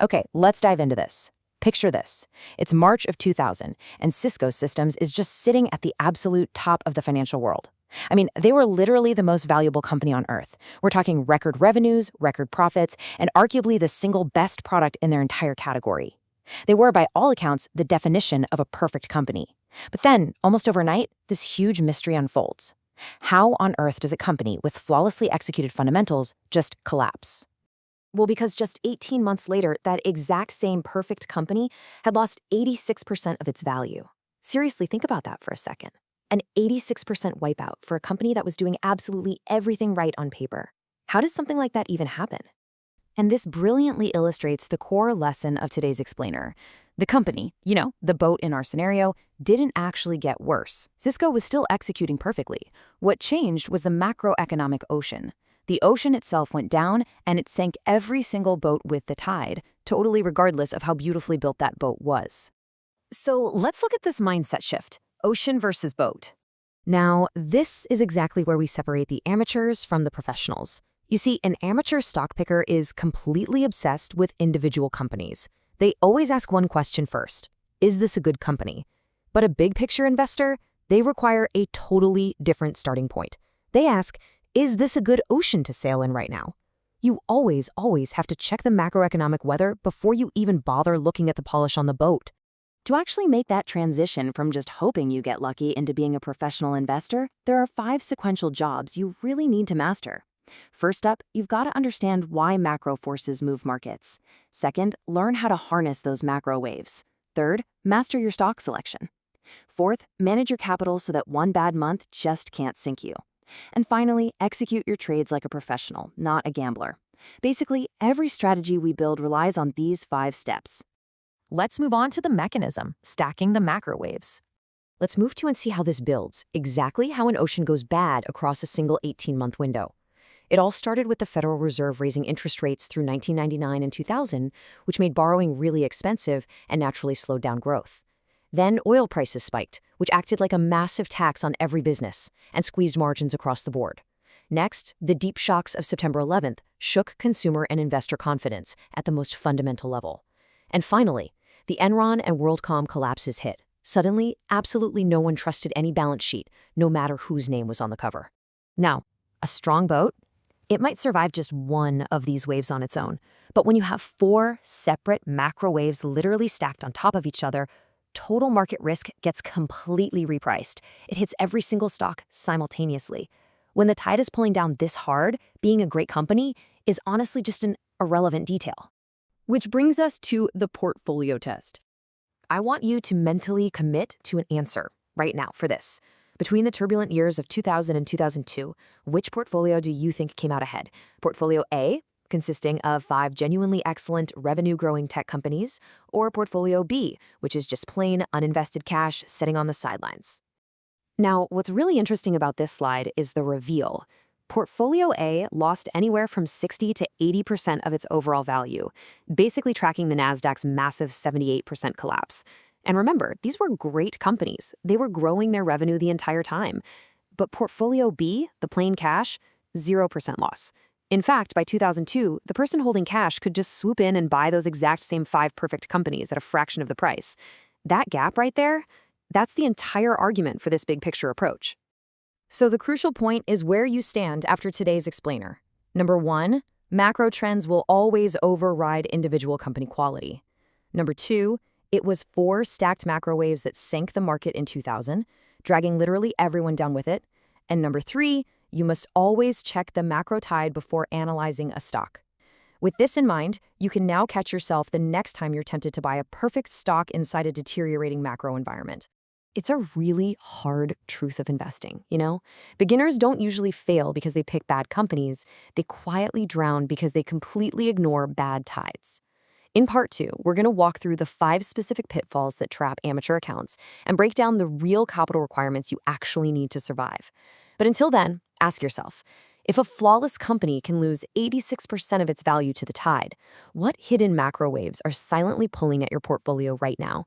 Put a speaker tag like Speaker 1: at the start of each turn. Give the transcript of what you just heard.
Speaker 1: Okay, let's dive into this. Picture this. It's March of 2000, and Cisco Systems is just sitting at the absolute top of the financial world. I mean, they were literally the most valuable company on earth. We're talking record revenues, record profits, and arguably the single best product in their entire category. They were, by all accounts, the definition of a perfect company. But then, almost overnight, this huge mystery unfolds. How on earth does a company with flawlessly executed fundamentals just collapse? Well, because just 18 months later, that exact same perfect company had lost 86% of its value. Seriously, think about that for a second. An 86% wipeout for a company that was doing absolutely everything right on paper. How does something like that even happen? And this brilliantly illustrates the core lesson of today's explainer. The company, the boat in our scenario, didn't actually get worse. Cisco was still executing perfectly. What changed was the macroeconomic ocean. The ocean itself went down, and it sank every single boat with the tide, totally regardless of how beautifully built that boat was. So let's look at this mindset shift, ocean versus boat. Now, this is exactly where we separate the amateurs from the professionals. You see, an amateur stock picker is completely obsessed with individual companies. They always ask one question first: is this a good company? But a big picture investor, they require a totally different starting point. They ask, is this a good ocean to sail in right now? You always have to check the macroeconomic weather before you even bother looking at the polish on the boat. To actually make that transition from just hoping you get lucky into being a professional investor, there are 5 sequential jobs you really need to master. First up, you've got to understand why macro forces move markets. Second, learn how to harness those macro waves. Third, master your stock selection. Fourth, manage your capital so that one bad month just can't sink you. And finally, execute your trades like a professional, not a gambler. Basically, every strategy we build relies on these 5 steps. Let's move on to the mechanism, stacking the macro waves. Let's move to and see how this builds, exactly how an ocean goes bad across a single 18-month window. It all started with the Federal Reserve raising interest rates through 1999 and 2000, which made borrowing really expensive and naturally slowed down growth. Then oil prices spiked, which acted like a massive tax on every business and squeezed margins across the board. Next, the deep shocks of September 11th shook consumer and investor confidence at the most fundamental level. And finally, the Enron and WorldCom collapses hit. Suddenly, absolutely no one trusted any balance sheet, no matter whose name was on the cover. Now, a strong boat? It might survive just one of these waves on its own. But when you have 4 separate macro waves literally stacked on top of each other, total market risk gets completely repriced. It hits every single stock simultaneously. When the tide is pulling down this hard, being a great company is honestly just an irrelevant detail. Which brings us to the portfolio test. I want you to mentally commit to an answer right now for this. Between the turbulent years of 2000 and 2002, which portfolio do you think came out ahead? Portfolio A, consisting of 5 genuinely excellent revenue-growing tech companies, or Portfolio B, which is just plain uninvested cash sitting on the sidelines. Now, what's really interesting about this slide is the reveal. Portfolio A lost anywhere from 60 to 80% of its overall value, basically tracking the Nasdaq's massive 78% collapse. And remember, these were great companies. They were growing their revenue the entire time. But Portfolio B, the plain cash, 0% loss. In fact, by 2002, the person holding cash could just swoop in and buy those exact same 5 perfect companies at a fraction of the price. That gap right there, that's the entire argument for this big picture approach. So the crucial point is where you stand after today's explainer. Number 1, macro trends will always override individual company quality. Number 2, it was 4 stacked macro waves that sank the market in 2000, dragging literally everyone down with it. And number 3, you must always check the macro tide before analyzing a stock. With this in mind, you can now catch yourself the next time you're tempted to buy a perfect stock inside a deteriorating macro environment. It's a really hard truth of investing, Beginners don't usually fail because they pick bad companies. They quietly drown because they completely ignore bad tides. In part 2, we're going to walk through the 5 specific pitfalls that trap amateur accounts and break down the real capital requirements you actually need to survive. But until then, ask yourself, if a flawless company can lose 86% of its value to the tide, what hidden macro waves are silently pulling at your portfolio right now?